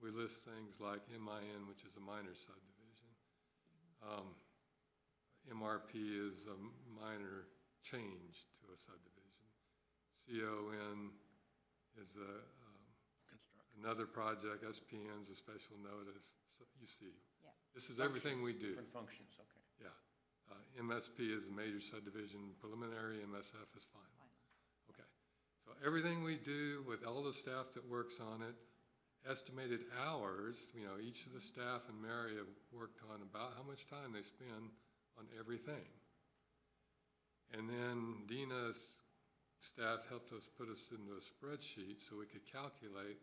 we list things like MIN, which is a minor subdivision. MRP is a minor change to a subdivision. CON is another project. SPN is a special notice. So you see, Yeah. this is everything we do. Different functions, okay. Yeah. MSP is a major subdivision preliminary. MSF is final. Okay. So everything we do with all the staff that works on it, estimated hours, you know, each of the staff and Mary have worked on about how much time they spend on everything. And then Dina's staff helped us put us into a spreadsheet so we could calculate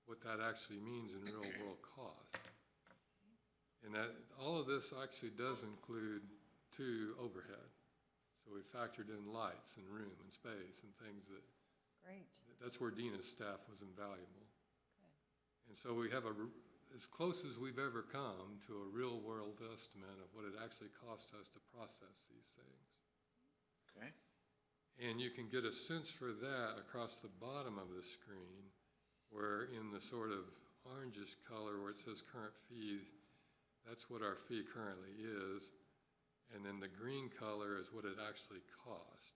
what that actually means in real world cost. And that all of this actually does include 2 overhead. So we factored in lights and room and space and things that, Great. that's where Dina's staff was invaluable. Good. And so we have as close as we've ever come to a real world estimate of what it actually cost us to process these things. Okay. And you can get a sense for that across the bottom of the screen, where in the sort of orangish color where it says current fee, that's what our fee currently is. And then the green color is what it actually cost.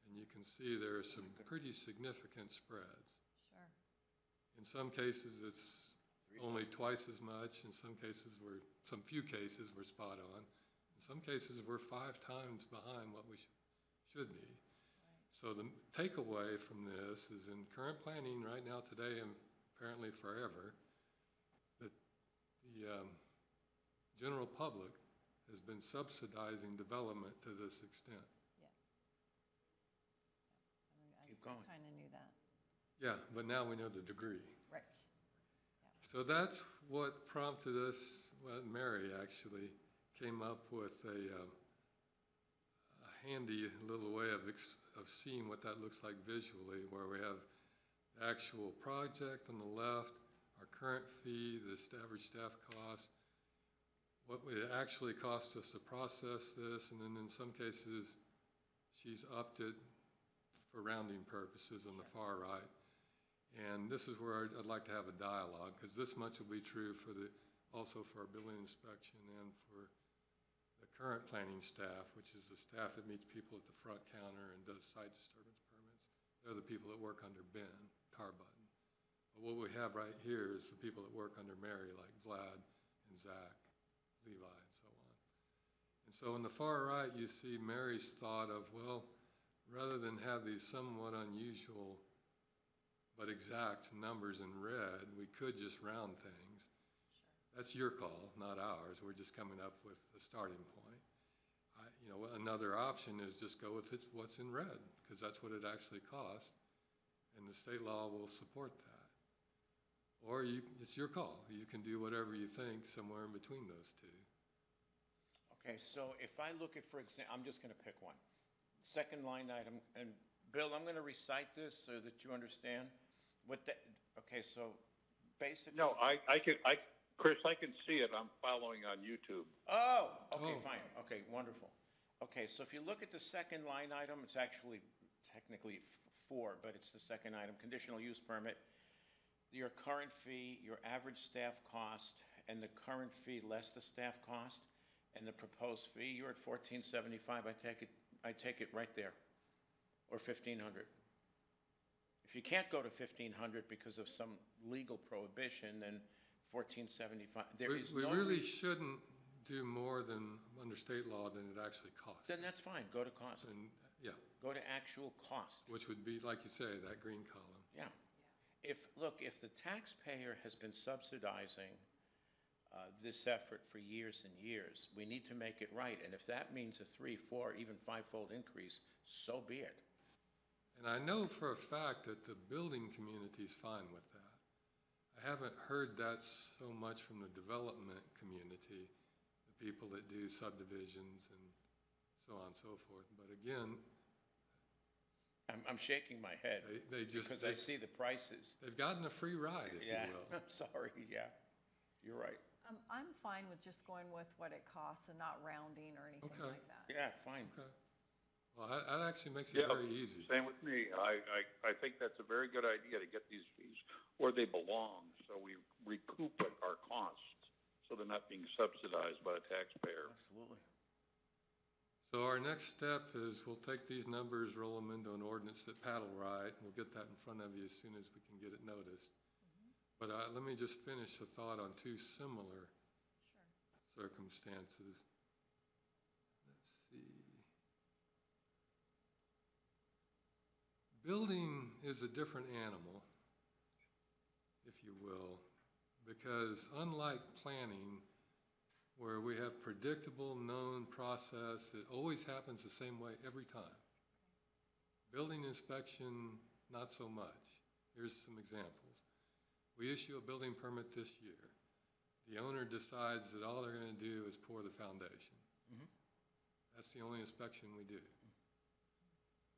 And you can see there are some pretty significant spreads. Sure. In some cases, it's only twice as much. In some cases, some few cases, we're spot on. In some cases, we're 5 times behind what we should be. So the takeaway from this is in current planning right now, today, and apparently forever, that the general public has been subsidizing development to this extent. Yeah. I Keep going. kind of knew that. Yeah, but now we know the degree. Right. So that's what prompted us, well, Mary actually came up with a handy little way of seeing what that looks like visually, where we have the actual project on the left, our current fee, the average staff cost, what would it actually cost us to process this, and then in some cases, she's upped it for rounding purposes on the far right. And this is where I'd like to have a dialogue, because this much will be true for also for our building inspection and for the current planning staff, which is the staff that meets people at the front counter and does site disturbance permits. They're the people that work under Ben Tarbutton. But what we have right here is the people that work under Mary, like Vlad and Zach, Levi, and so on. And so on the far right, you see Mary's thought of, well, rather than have these somewhat unusual but exact numbers in red, we could just round things. Sure. That's your call, not ours. We're just coming up with a starting point. Another option is just go with what's in red, because that's what it actually costs, and the state law will support that. Or it's your call. You can do whatever you think somewhere in between those 2. Okay, so if I look at, for example, I'm just going to pick one. Second line item, and Bill, I'm going to recite this so that you understand. Okay, so basically. No, Chris, I can see it. I'm following on YouTube. Oh, okay, fine. Okay, wonderful. Okay, so if you look at the second line item, it's actually technically 4, but it's the second item, conditional use permit. Your current fee, your average staff cost, and the current fee less the staff cost, and the proposed fee, you're at $1,475. I take it right there, or $1,500. If you can't go to $1,500 because of some legal prohibition, then $1,475. We really shouldn't do more than under state law than it actually costs. Then that's fine. Go to cost. And yeah. Go to actual cost. Which would be, like you say, that green column. Yeah. If the taxpayer has been subsidizing this effort for years and years, we need to make it right. And if that means a 3, 4, even 5-fold increase, so be it. And I know for a fact that the building community is fine with that. I haven't heard that so much from the development community, the people that do subdivisions and so on and so forth. But again, I'm shaking my head because I see the prices. They've gotten a free ride, if you will. Sorry, yeah, you're right. I'm fine with just going with what it costs and not rounding or anything like that. Yeah, fine. Okay. Well, that actually makes it Yeah, very easy. same with me. I think that's a very good idea to get these fees where they belong, so we recoup our costs, so they're not being subsidized by the taxpayer. Absolutely. So our next step is we'll take these numbers, roll them into an ordinance that Pat will write, and we'll get that in front of you as soon as we can get it noticed. But let me just finish a thought on two similar circumstances. Let's see. Building is a different animal, if you will, because unlike planning, where we have predictable, known process that always happens the same way every time. Building inspection, not so much. Here's some examples. We issue a building permit this year. The owner decides that all they're going to do is pour the foundation. That's the only inspection we do.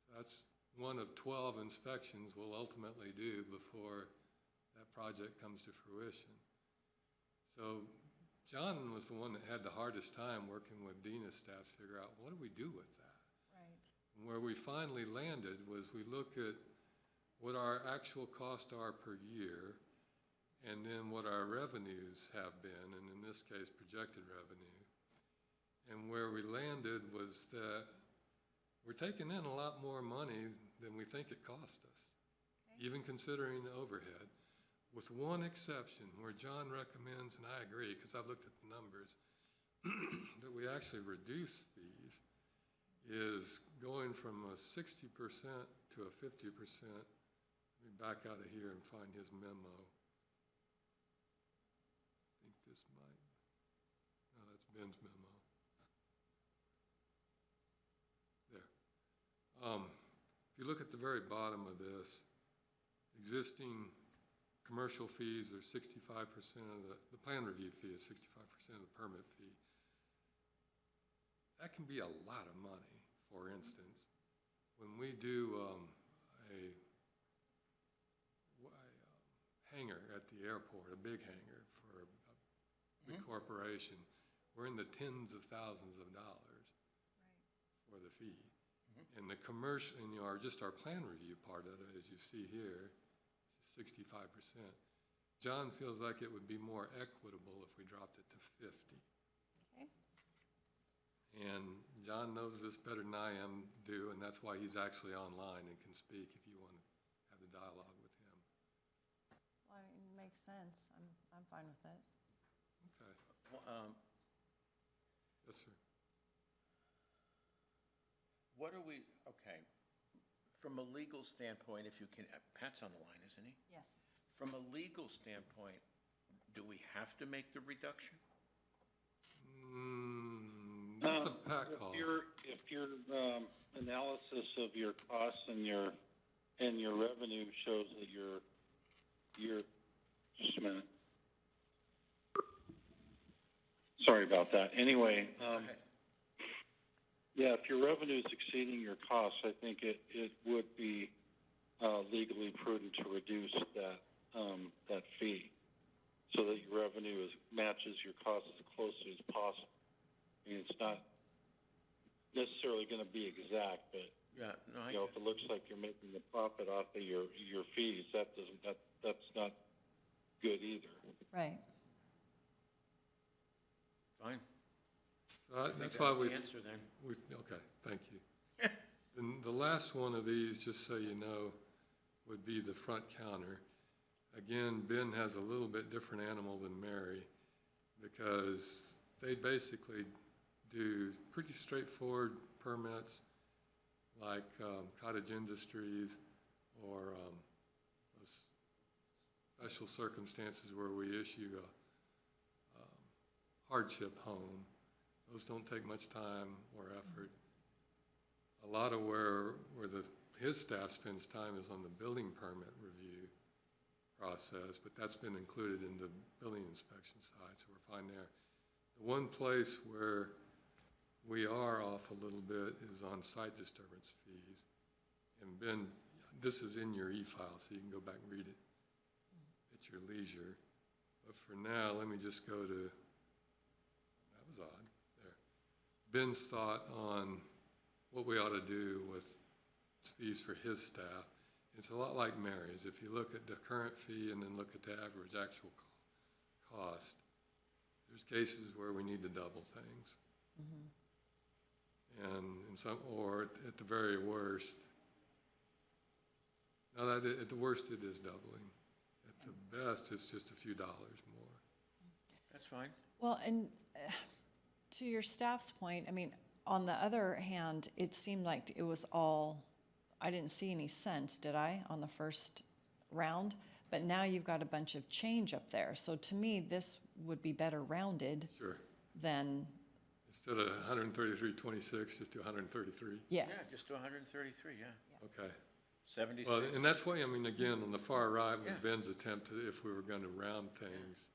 So that's one of 12 inspections we'll ultimately do before that project comes to fruition. So John was the one that had the hardest time working with Dina's staff to figure out, what do we do with that? Right. And where we finally landed was we look at what our actual costs are per year, and then what our revenues have been, and in this case, projected revenue. And where we landed was that we're taking in a lot more money than we think it cost us, even considering the overhead, with one exception where John recommends, and I agree because I've looked at the numbers, that we actually reduce fees is going from a 60% to a 50%. Let me back out of here and find his memo. I think this might, no, that's Ben's memo. There. If you look at the very bottom of this, existing commercial fees are 65% of the plan review fee is 65% of the permit fee. That can be a lot of money. For instance, when we do a hangar at the airport, a big hangar for a big corporation, we're in the tens of thousands of dollars for the fee. And the commercial, and just our plan review part of it, as you see here, 65%. John feels like it would be more equitable if we dropped it to 50. Okay. And John knows this better than I do, and that's why he's actually online and can speak if you want to have the dialogue with him. Well, I mean, it makes sense. I'm fine with it. Okay. Well, Yes, sir. what are we, okay, from a legal standpoint, if you can, Pat's on the line, isn't he? Yes. From a legal standpoint, do we have to make the reduction? That's a Pat call. If your analysis of your costs and your revenue shows that you're just a minute. Sorry about that. Anyway, yeah, if your revenue is exceeding your costs, I think it would be legally prudent to reduce that fee so that your revenue matches your costs as closely as possible. I mean, it's not necessarily going to be exact, but Yeah, no, if it looks like you're making a profit off of your fees, that's not good either. Right. fine. So that's why the answer then. Okay, thank you. And the last one of these, just so you know, would be the front counter. Again, Ben has a little bit different animal than Mary because they basically do pretty straightforward permits like cottage industries or special circumstances where we issue a hardship home. Those don't take much time or effort. A lot of where his staff spends time is on the building permit review process, but that's been included in the building inspection side, so we're fine there. The one place where we are off a little bit is on site disturbance fees. And Ben, this is in your e-file, so you can go back and read it at your leisure. But for now, let me just go to, that was odd, there. Ben's thought on what we ought to do with fees for his staff. It's a lot like Mary's. If you look at the current fee and then look at the average actual cost, there's cases where we need to double things. And in some, or at the very worst, now that at the worst it is doubling. At the best, it's just a few dollars more. That's fine. Well, and to your staff's point, I mean, on the other hand, it seemed like it was all, I didn't see any cents, did I, on the first round? But now you've got a bunch of change up there. So to me, this would be better rounded Sure. than, Instead of 133.26, just do 133. Yeah, yes. just do 133, yeah. Okay. 76. Well, and that's why, I mean, again, on the far right was Yeah. Ben's attempt to, if we were going to round things,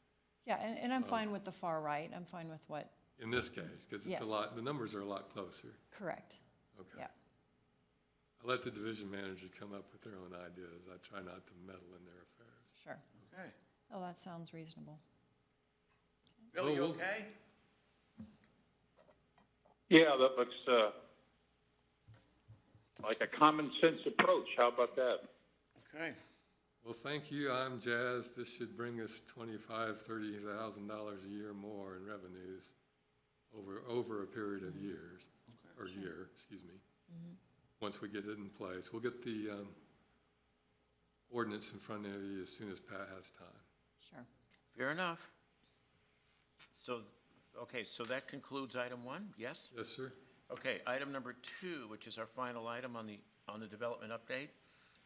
Yeah, and I'm fine with the far right. I'm fine with what, in this case, because it's Yes. a lot, the numbers are a lot closer. correct. Okay. Yeah. I let the division manager come up with their own ideas. I try not to meddle in their affairs. Sure. Okay. Oh, that sounds reasonable. Bill, you well- okay? Yeah, that looks like a common sense approach. How about that? Okay. Well, thank you. I'm jazzed. This should bring us $25,000, $30,000 a year more in revenues over a period of years, or year, excuse me. Once we get it in place, we'll get the ordinance in front of you as soon as Pat has time. Sure. Fair enough. So, okay, so that concludes item 1, yes? Yes, sir. Okay, item number 2, which is our final item on the development update.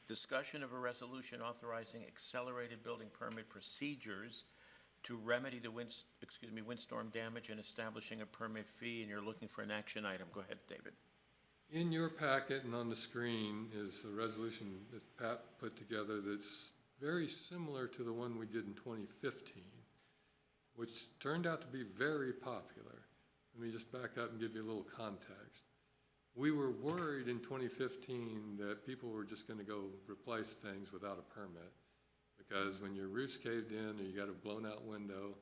Discussion of a resolution authorizing accelerated building permit procedures to remedy the windstorm damage and establishing a permit fee, and you're looking for an action item. Go ahead, David. In your packet and on the screen is a resolution that Pat put together that's very similar to the one we did in 2015, which turned out to be very popular. Let me just back up and give you a little context. We were worried in 2015 that people were just going to go replace things without a permit, because when your roof's caved in or you got a blown out window,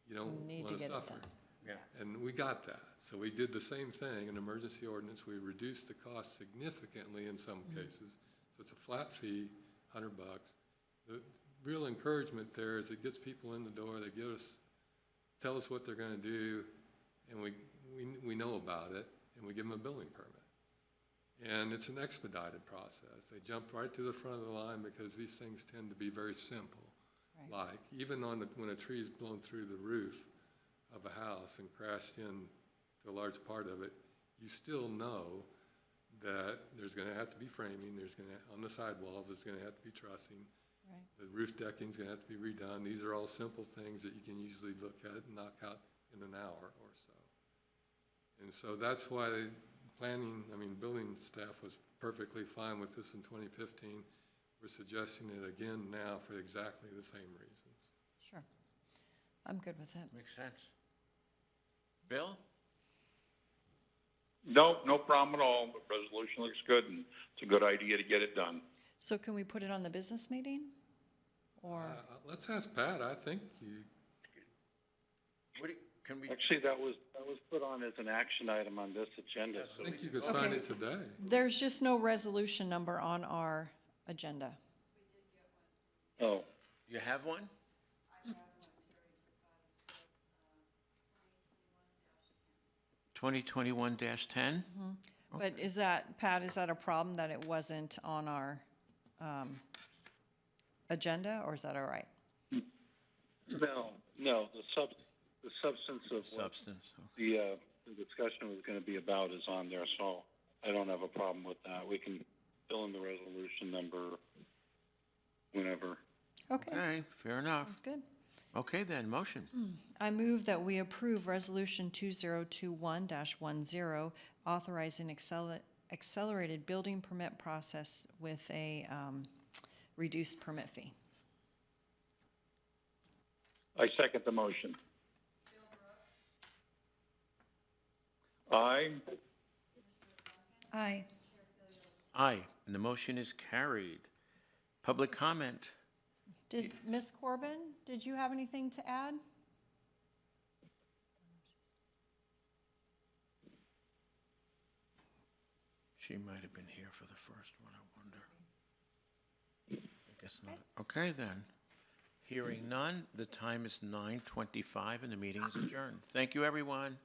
you don't You need want to to get it suffer. done. Yeah. And we got that. So we did the same thing, an emergency ordinance. We reduced the cost significantly in some cases. So it's a flat fee, $100. The real encouragement there is it gets people in the door. They tell us what they're going to do, and we know about it, and we give them a building permit. And it's an expedited process. They jump right to the front of the line because these things tend to be very simple. Right. Like even when a tree is blown through the roof of a house and crashed in to a large part of it, you still know that there's going to have to be framing, on the sidewalls, there's going to have to be trussing, Right. the roof decking's going to have to be redone. These are all simple things that you can usually look at and knock out in an hour or so. And so that's why building staff was perfectly fine with this in 2015. We're suggesting it again now for exactly the same reasons. Sure. I'm good with it. Makes sense. Bill? No problem at all. The resolution looks good, and it's a good idea to get it done. So can we put it on the business meeting? Or, Let's ask Pat. I think Can we? Actually, that was put on as an action item on this agenda. So you could sign Okay. it today. there's just no resolution number on our agenda. Oh, You have one? 2021-10? But Pat, is that a problem that it wasn't on our agenda, or is that all right? no, the substance of what Substance. the discussion was going to be about is on there, so I don't have a problem with that. We can fill in the resolution number whenever. Okay, Okay, fair enough. sounds good. Okay then, motion. I move that we approve Resolution 2021-10, authorizing accelerated building permit process with a reduced permit fee. I second the motion. Aye. Aye. Aye, and the motion is carried. Public comment? Did Ms. Corbin, did you have anything to add? She might have been here for the first one, I wonder. I guess not. Okay, then. Hearing none, the time is 9:25 and the meeting is adjourned. Thank you, everyone.